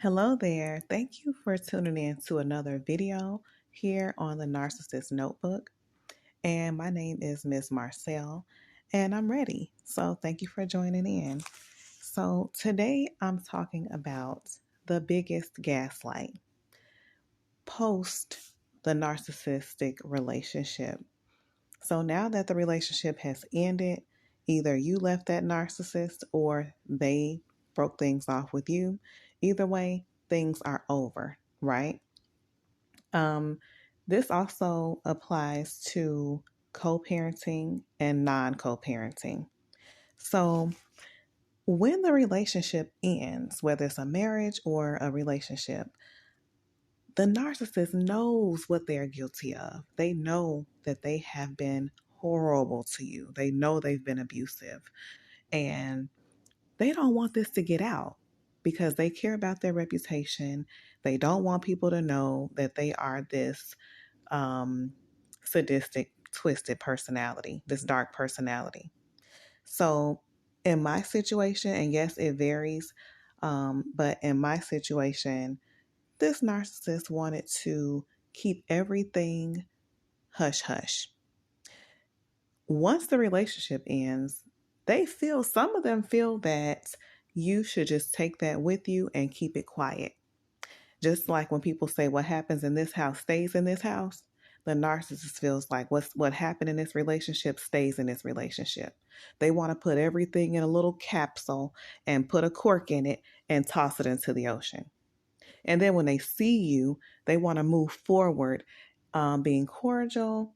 Hello there. Thank you for tuning in to another video here on the Narcissist Notebook. And my name is Miss Marcel, and I'm ready. So thank you for joining in. So today I'm talking about the biggest gaslight post the narcissistic relationship. So now that the relationship has ended, either you left that narcissist or they broke things off with you. Either way, things are over, right? Um, this also applies to co-parenting and non-co-parenting. So when the relationship ends, whether it's a marriage or a relationship, the narcissist knows what they're guilty of. They know that they have been horrible to you. They know they've been abusive. And they don't want this to get out because they care about their reputation. They don't want people to know that they are this sadistic, twisted personality, this dark personality. So, in my situation, and yes, it varies, but in my situation, this narcissist wanted to keep everything hush hush. Once the relationship ends, some of them feel that you should just take that with you and keep it quiet. Just like when people say what happens in this house stays in this house, the narcissist feels like what happened in this relationship stays in this relationship. They want to put everything in a little capsule and put a cork in it and toss it into the ocean. And then when they see you, they want to move forward, being cordial,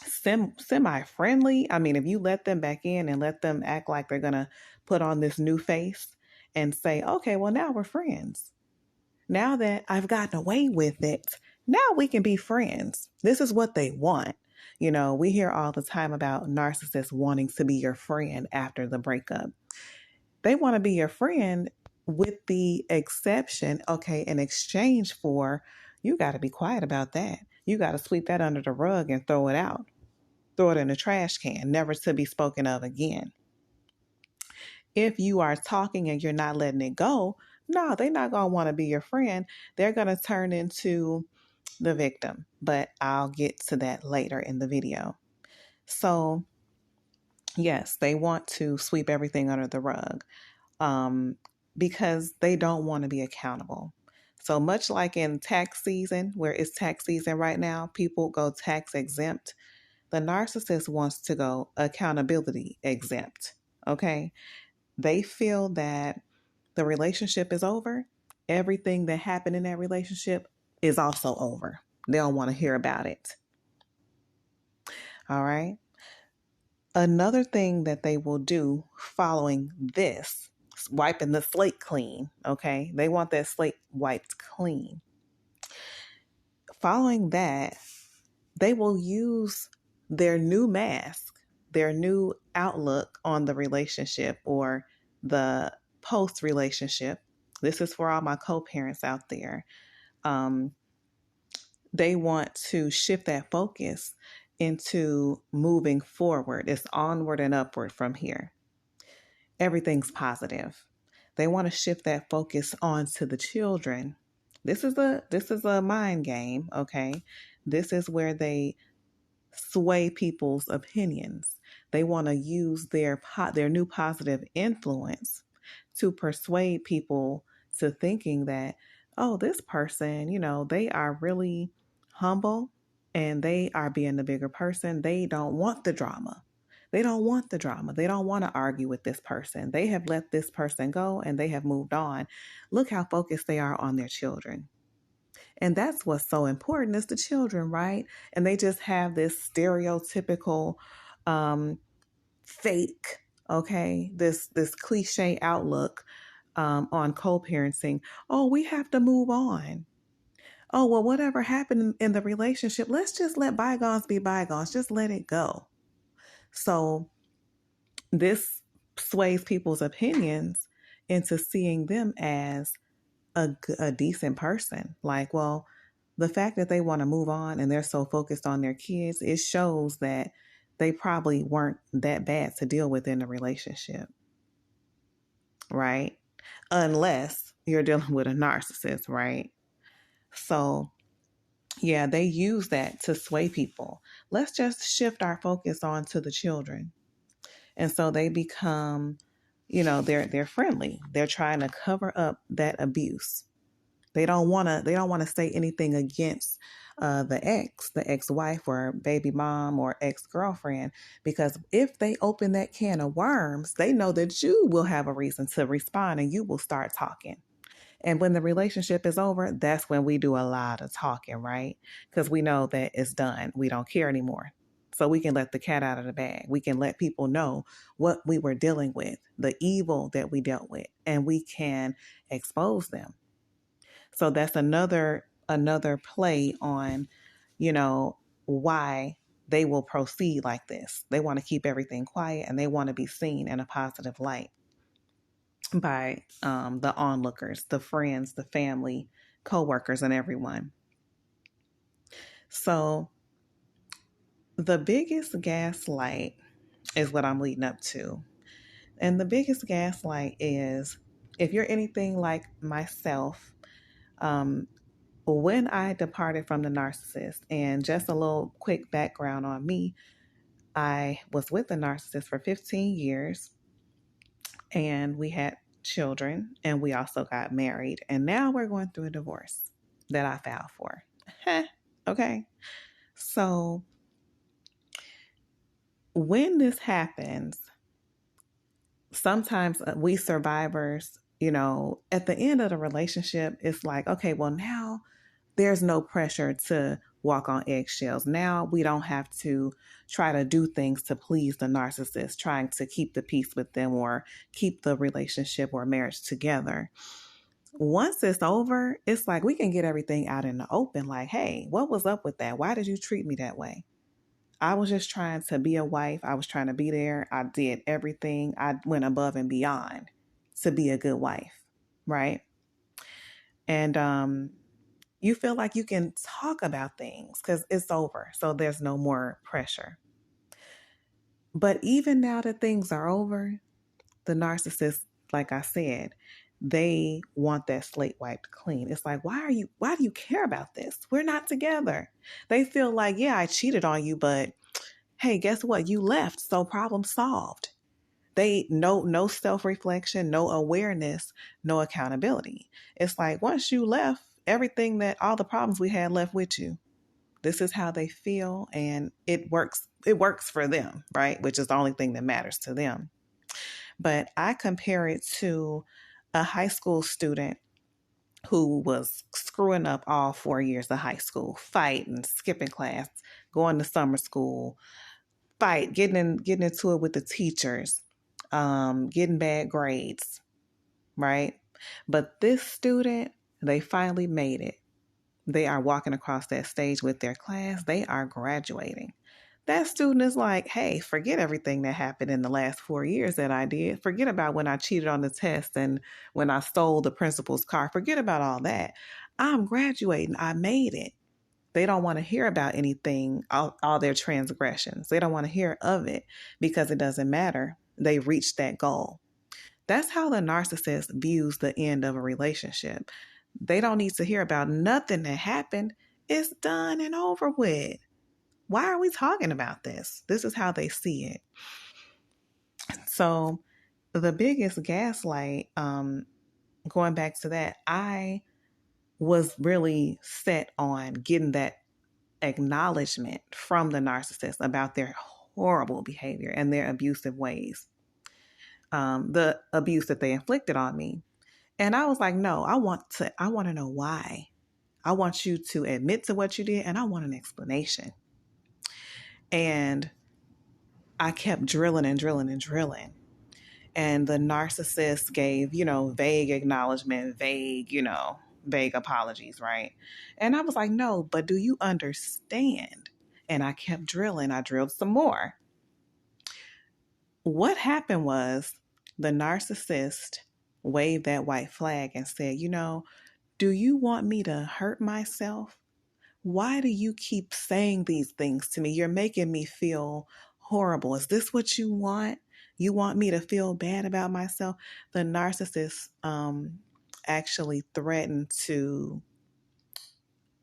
semi-friendly. I mean, if you let them back in and let them act like they're going to put on this new face and say, okay, well, now we're friends. Now that I've gotten away with it, now we can be friends. This is what they want. You know, we hear all the time about narcissists wanting to be your friend after the breakup. They want to be your friend with the exception, okay, in exchange for you got to be quiet about that. You got to sweep that under the rug and throw it out. Throw it in the trash can, never to be spoken of again. If you are talking and you're not letting it go, no, they're not going to want to be your friend. They're going to turn into the victim, but I'll get to that later in the video. So, yes, they want to sweep everything under the rug because they don't want to be accountable. So much like in tax season, where it's tax season right now, people go tax exempt. The narcissist wants to go accountability exempt. Okay. They feel that the relationship is over. Everything that happened in that relationship is also over. They don't want to hear about it. All right. Another thing that they will do following this, wiping the slate clean. Okay. They want that slate wiped clean. Following that, they will use their new mask, their new outlook on the relationship or the post relationship. This is for all my co-parents out there. They want to shift that focus into moving forward. It's onward and upward from here. Everything's positive. They want to shift that focus onto the children. This is a mind game, okay? This is where they sway people's opinions. They want to use their new positive influence to persuade people to thinking that, oh, this person, they are really humble and they are being the bigger person. They don't want the drama. They don't want the drama. They don't want to argue with this person. They have let this person go and they have moved on. Look how focused they are on their children. And that's what's so important is the children, right? And they just have this stereotypical fake, okay, this cliche outlook on co-parenting. Oh, we have to move on. Oh, well, whatever happened in the relationship, let's just let bygones be bygones. Just let it go. So this sways people's opinions into seeing them as a decent person. Like, well, the fact that they want to move on and they're so focused on their kids, it shows that they probably weren't that bad to deal with in a relationship. Right? Unless you're dealing with a narcissist, right? So, yeah, they use that to sway people. Let's just shift our focus onto the children. And so they become, they're friendly. They're trying to cover up that abuse. They don't want to say anything against the ex-wife or baby mom or ex-girlfriend, because if they open that can of worms, they know that you will have a reason to respond and you will start talking. And when the relationship is over, that's when we do a lot of talking, right? Because we know that it's done. We don't care anymore. So we can let the cat out of the bag. We can let people know what we were dealing with, the evil that we dealt with, and we can expose them. So that's another play on, why they will proceed like this. They want to keep everything quiet and they want to be seen in a positive light by the onlookers, the friends, the family, co-workers, and everyone. So the biggest gaslight is what I'm leading up to. And the biggest gaslight is, if you're anything like myself, when I departed from the narcissist, and just a little quick background on me, I was with the narcissist for 15 years and we had children and we also got married. And now we're going through a divorce that I filed for. Okay. So when this happens, sometimes we survivors, at the end of the relationship, it's like, okay, well, now there's no pressure to walk on eggshells. Now we don't have to try to do things to please the narcissist, trying to keep the peace with them or keep the relationship or marriage together. Once it's over, it's like we can get everything out in the open. Like, hey, what was up with that? Why did you treat me that way? I was just trying to be a wife. I was trying to be there. I did everything. I went above and beyond to be a good wife, right? And you feel like you can talk about things because it's over. So there's no more pressure. But even now that things are over, the narcissist, like I said, they want that slate wiped clean. It's like, why do you care about this? We're not together. They feel like, yeah, I cheated on you, but hey, guess what? You left. So problem solved. They no self-reflection, no awareness, no accountability. It's like once you left, all the problems we had left with you. This is how they feel, and it works for them, right? Which is the only thing that matters to them. But I compare it to a high school student who was screwing up all 4 years of high school, fighting, skipping class, going to summer school, getting into it with the teachers, getting bad grades, right? But this student, they finally made it. They are walking across that stage with their class. They are graduating. That student is like, hey, forget everything that happened in the last 4 years that I did. Forget about when I cheated on the test and when I stole the principal's car. Forget about all that. I'm graduating. I made it. They don't want to hear about anything, all their transgressions. They don't want to hear of it because it doesn't matter. They reached that goal. That's how the narcissist views the end of a relationship. They don't need to hear about nothing that happened. It's done and over with. Why are we talking about this? This is how they see it. So the biggest gaslight, going back to that, I was really set on getting that acknowledgement from the narcissist about their horrible behavior and their abusive ways, the abuse that they inflicted on me. And I was like, no, I want to know why. I want you to admit to what you did, and I want an explanation. And I kept drilling and drilling and drilling. And the narcissist gave, vague acknowledgement, vague apologies, right? And I was like, no, but do you understand? And I kept drilling. I drilled some more. What happened was the narcissist waved that white flag and said, do you want me to hurt myself? Why do you keep saying these things to me? You're making me feel horrible. Is this what you want? You want me to feel bad about myself? The narcissist actually threatened to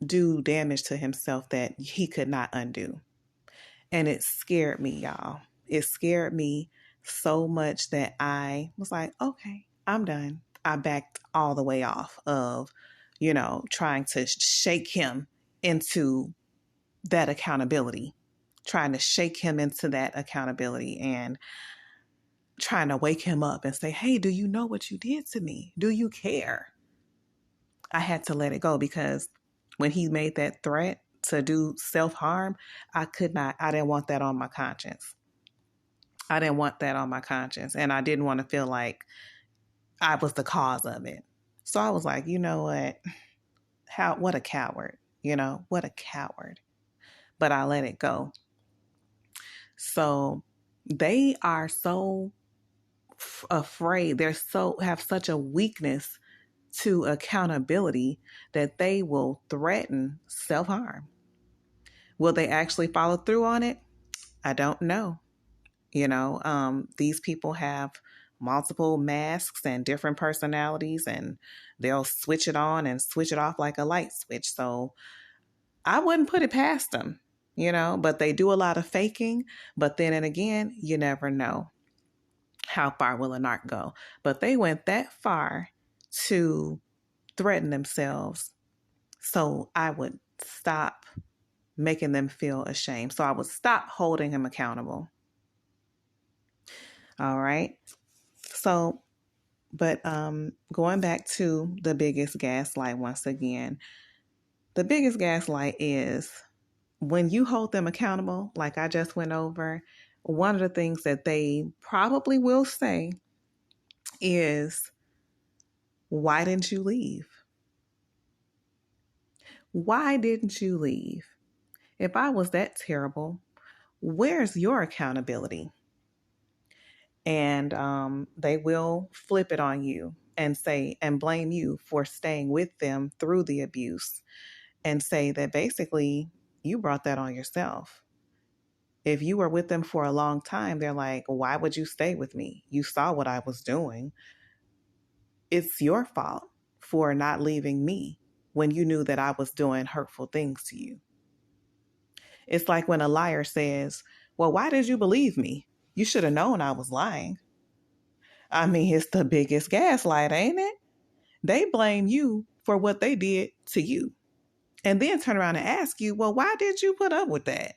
do damage to himself that he could not undo. And it scared me, y'all. It scared me so much that I was like, okay, I'm done. I backed all the way off of, trying to shake him into that accountability, trying to shake him into that accountability and trying to wake him up and say, hey, do you know what you did to me? Do you care? I had to let it go because when he made that threat to do self-harm, I didn't want that on my conscience. I didn't want that on my conscience. And I didn't want to feel like I was the cause of it. So I was like, you know what? What a coward, what a coward. But I let it go. So they are so afraid. Have such a weakness to accountability that they will threaten self-harm. Will they actually follow through on it? I don't know. These people have multiple masks and different personalities, and they'll switch it on and switch it off like a light switch. So I wouldn't put it past them, but they do a lot of faking. But then and again, you never know. How far will a narc go? But they went that far to threaten themselves. So I would stop making them feel ashamed. So I would stop holding him accountable. All right. So, but going back to the biggest gaslight once again, the biggest gaslight is when you hold them accountable, like I just went over, one of the things that they probably will say is, why didn't you leave? Why didn't you leave? If I was that terrible, where's your accountability? And they will flip it on you and say and blame you for staying with them through the abuse and say that basically you brought that on yourself. If you were with them for a long time, they're like, why would you stay with me? You saw what I was doing. It's your fault for not leaving me when you knew that I was doing hurtful things to you. It's like when a liar says, well, why did you believe me? You should have known I was lying. I mean, it's the biggest gaslight, ain't it? They blame you for what they did to you. And then turn around and ask you, well, why did you put up with that?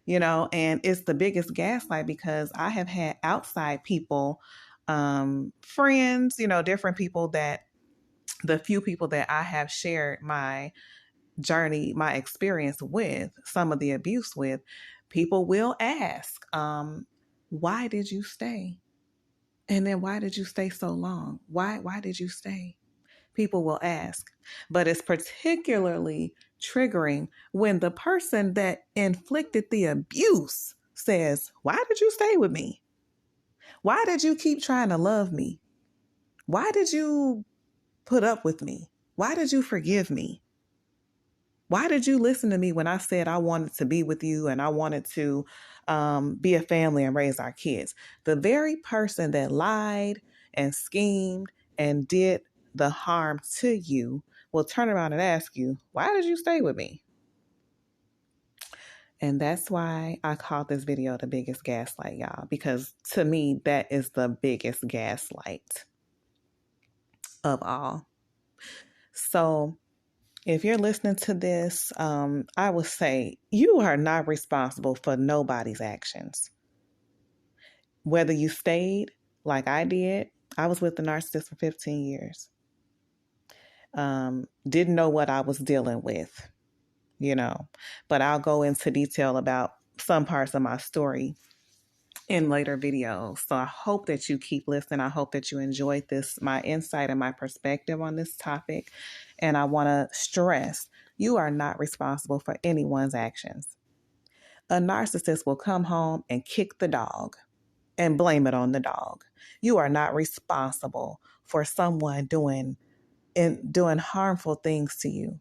And it's the biggest gaslight because I have had outside people, friends, different people the few people that I have shared my journey, my experience with, some of the abuse with, people will ask, why did you stay? And then why did you stay so long? Why did you stay? People will ask. But it's particularly triggering when the person that inflicted the abuse says, why did you stay with me? Why did you keep trying to love me? Why did you put up with me? Why did you forgive me? Why did you listen to me when I said I wanted to be with you and I wanted to be a family and raise our kids? The very person that lied and schemed and did the harm to you will turn around and ask you, why did you stay with me? And that's why I called this video the biggest gaslight, y'all, because to me, that is the biggest gaslight of all. So if you're listening to this, I would say you are not responsible for nobody's actions. Whether you stayed like I did, I was with the narcissist for 15 years. Didn't know what I was dealing with, but I'll go into detail about some parts of my story in later videos. So I hope that you keep listening. I hope that you enjoyed my insight and my perspective on this topic. And I want to stress, you are not responsible for anyone's actions. A narcissist will come home and kick the dog and blame it on the dog. You are not responsible for someone doing harmful things to you.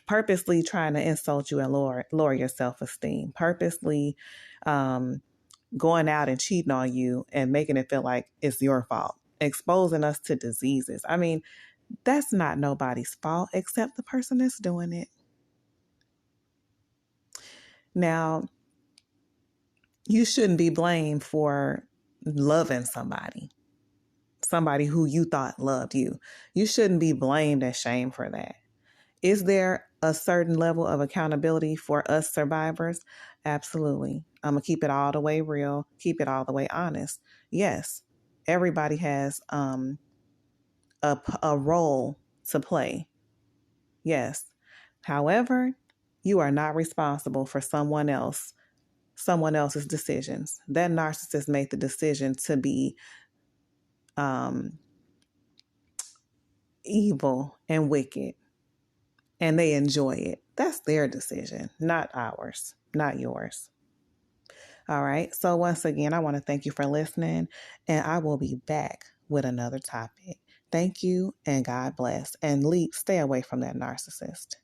Purposely trying to insult you and lower your self-esteem. Purposely going out and cheating on you and making it feel like it's your fault. Exposing us to diseases. I mean, That's not nobody's fault except the person that's doing it. Now, you shouldn't be blamed for loving somebody who you thought loved you. You shouldn't be blamed and shamed for that. Is there a certain level of accountability for us survivors? Absolutely. I'm going to keep it all the way real, keep it all the way honest. Yes, everybody has a role to play. Yes. However, you are not responsible for someone else's decisions. That narcissist made the decision to be evil and wicked, and they enjoy it. That's their decision, not ours, not yours. All right. So once again, I want to thank you for listening, and I will be back with another topic. Thank you, and God bless. And stay away from that narcissist.